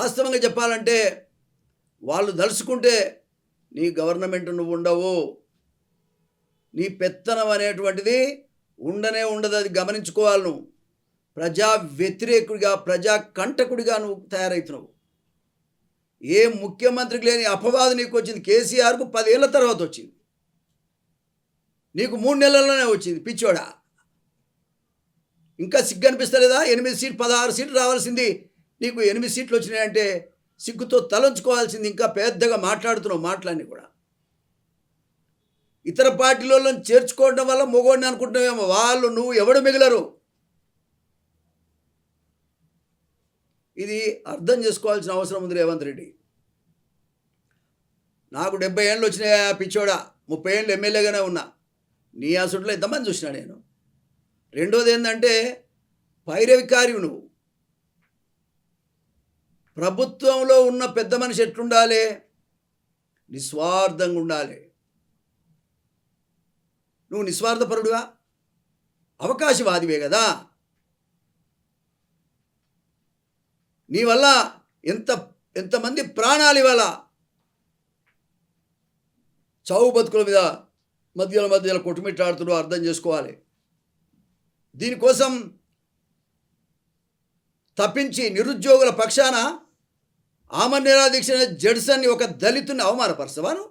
వాస్తవంగా చెప్పాలంటే వాళ్ళు దలుచుకుంటే నీ గవర్నమెంట్ నువ్వు ఉండవు, నీ పెత్తనం అనేటువంటిది ఉండనే ఉండదు. అది గమనించుకోవాలి. నువ్వు ప్రజా వ్యతిరేకుడిగా, ప్రజా కంటకుడిగా నువ్వు తయారవుతున్నావు. ఏ ముఖ్యమంత్రికి లేని అపవాదు నీకు వచ్చింది. కేసీఆర్కు 10 ఏళ్ల తర్వాత వచ్చింది, నీకు 3 నెలల్లోనే వచ్చింది. పిచ్చోడా, ఇంకా సిగ్గు అనిపిస్తలేదా? 8 సీట్లు 16 సీట్లు రావాల్సింది నీకు 8 సీట్లు వచ్చినాయంటే సిగ్గుతో తలంచుకోవాల్సింది. ఇంకా పెద్దగా మాట్లాడుతున్నావు మాటలన్నీ కూడా. ఇతర పార్టీలలో చేర్చుకోవడం వల్ల మొగోడిని అనుకుంటున్నావేమో. వాళ్ళు నువ్వు ఎవడు మిగలరు. ఇది అర్థం చేసుకోవాల్సిన అవసరం ఉంది రేవంత్ రెడ్డి. నాకు 70 ఏళ్ళు వచ్చినాయా పిచ్చోడా, 30 ఏళ్ళు ఎమ్మెల్యేగానే ఉన్నా. నీ అసలు ఎంతమంది చూసినా నేను. రెండోది ఏంటంటే పైరవికారి నువ్వు. ప్రభుత్వంలో ఉన్న పెద్ద మనిషి ఎట్లుండాలి? నిస్వార్థంగా ఉండాలి. నువ్వు నిస్వార్థపరుడుగా, అవకాశవాదివే కదా. నీ వల్ల ఎంతమంది ప్రాణాలు ఇవాళ చావు బతుకుల మీద మధ్యలో కొట్టుమిట్టాడుతున్నావు. అర్థం చేసుకోవాలి. దీనికోసం తప్పించి నిరుద్యోగుల పక్షాన ఆమరణ దీక్ష జడ్సన్ని ఒక దళితుని అవమానపరచవాను.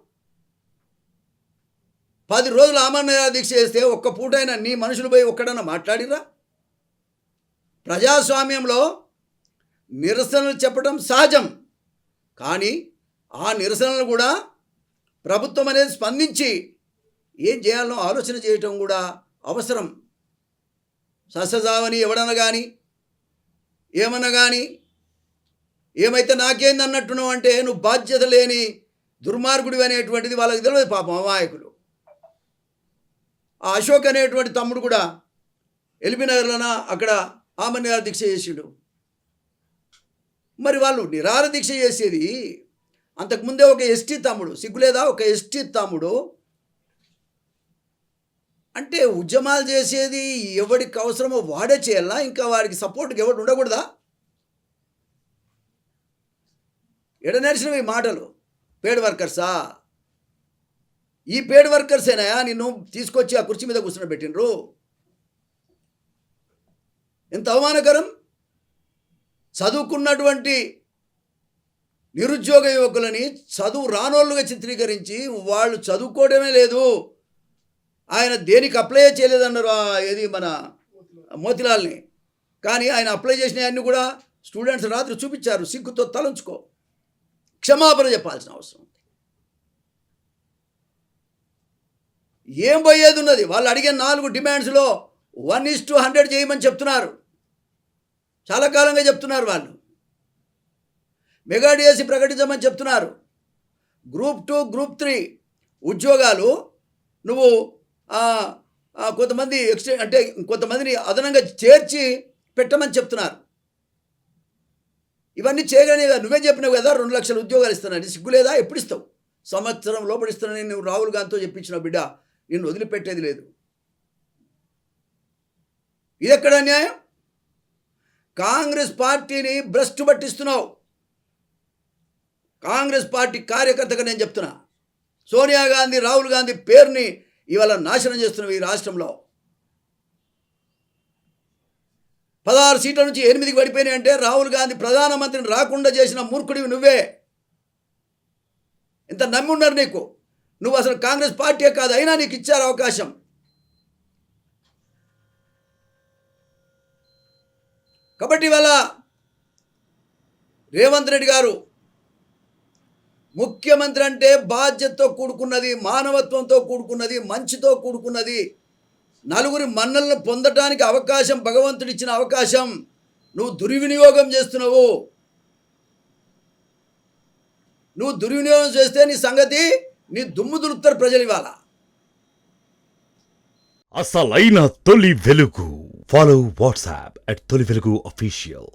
10 రోజులు ఆమరణ దీక్ష చేస్తే ఒక్క పూటైనా నీ మనుషులు పోయి ఒక్కడన్నా మాట్లాడిరా? ప్రజాస్వామ్యంలో నిరసనలు చెప్పడం సహజం, కానీ ఆ నిరసనలు కూడా ప్రభుత్వం అనేది స్పందించి ఏం చేయాలనో ఆలోచన చేయటం కూడా అవసరం. ససజావని ఎవడన్నా కానీ ఏమన్నా కానీ ఏమైతే నాకేంది అన్నట్టున్నావు అంటే నువ్వు బాధ్యత లేని దుర్మార్గుడివి అనేటువంటిది వాళ్ళకి తెలియదు పాపం, అమాయకులు. ఆ అశోక్ అనేటువంటి తమ్ముడు కూడా ఎల్బీనగర్లోన అక్కడ ఆమరణ దీక్ష చేసిండు. మరి వాళ్ళు నిరాహార దీక్ష చేసేది అంతకుముందే ఒక ఎస్టీ తమ్ముడు, సిగ్గులేదా? ఒక ఎస్టీ తమ్ముడు అంటే ఉద్యమాలు చేసేది ఎవడికి అవసరమో వాడే చేయాలా? ఇంకా వాడికి సపోర్ట్కి ఎవడు ఉండకూడదా? ఎడ నడిచినవి ఈ మాటలు. పేడ్ వర్కర్సా? ఈ పేడ్ వర్కర్సేనా నిన్ను తీసుకొచ్చి ఆ కుర్చీ మీద కూర్చుని పెట్టినరు? ఎంత అవమానకరం. చదువుకున్నటువంటి నిరుద్యోగ యువకులని చదువు రానోళ్ళుగా చిత్రీకరించి వాళ్ళు చదువుకోవడమే లేదు, ఆయన దేనికి అప్లై చేయలేదన్నారు. ఏది మన మోతిలాల్ని. కానీ ఆయన అప్లై చేసినవన్నీ కూడా స్టూడెంట్స్ రాత్రి చూపించారు. సిగ్గుతో తలంచుకో, క్షమాపణ చెప్పాల్సిన అవసరం. ఏం పోయేది ఉన్నది? వాళ్ళు అడిగిన 4 డిమాండ్స్లో 1:100 చేయమని చెప్తున్నారు. చాలా కాలంగా చెప్తున్నారు వాళ్ళు. మెగా డిఎస్సి ప్రకటించమని చెప్తున్నారు. గ్రూప్ 2, గ్రూప్ 3 ఉద్యోగాలు నువ్వు కొంతమంది అంటే కొంతమందిని అదనంగా చేర్చి పెట్టమని చెప్తున్నారు. ఇవన్నీ చేయగానే నువ్వే చెప్పినావు కదా 2 లక్షల ఉద్యోగాలు ఇస్తున్నాను. సిగ్గులేదా? ఎప్పుడు ఇస్తావు? సంవత్సరం లోపల ఇస్తున్నానని నువ్వు రాహుల్ గాంధీతో చెప్పించిన బిడ్డ, నిన్ను వదిలిపెట్టేది లేదు. ఇది ఎక్కడ అన్యాయం? కాంగ్రెస్ పార్టీని భ్రష్టు పట్టిస్తున్నావు. కాంగ్రెస్ పార్టీ కార్యకర్తగా నేను చెప్తున్నా, సోనియా గాంధీ, రాహుల్ గాంధీ పేరుని ఇవాళ నాశనం చేస్తున్నావు ఈ రాష్ట్రంలో. 16 సీట్ల నుంచి 8కి పడిపోయినాయి అంటే రాహుల్ గాంధీ ప్రధానమంత్రిని రాకుండా చేసిన మూర్ఖుడివి నువ్వే. ఎంత నమ్మి ఉన్నారు నీకు? నువ్వు అసలు కాంగ్రెస్ పార్టీ కాదు, అయినా నీకు ఇచ్చారు అవకాశం. కాబట్టి ఇవాళ రేవంత్ రెడ్డి గారు ముఖ్యమంత్రి అంటే బాధ్యతతో కూడుకున్నది, మానవత్వంతో కూడుకున్నది, మంచితో కూడుకున్నది, నలుగురి మన్నలను పొందడానికి అవకాశం, భగవంతుడు ఇచ్చిన అవకాశం నువ్వు దుర్వినియోగం చేస్తున్నావు. నువ్వు దుర్వినియోగం చేస్తే నీ సంగతి, నీ దుమ్ము దులుపుతారు ప్రజలు ఇవాళ. అసలైన తొలి వెలుగు. ఫాలో వాట్సాప్ @తొలి వెలుగు official.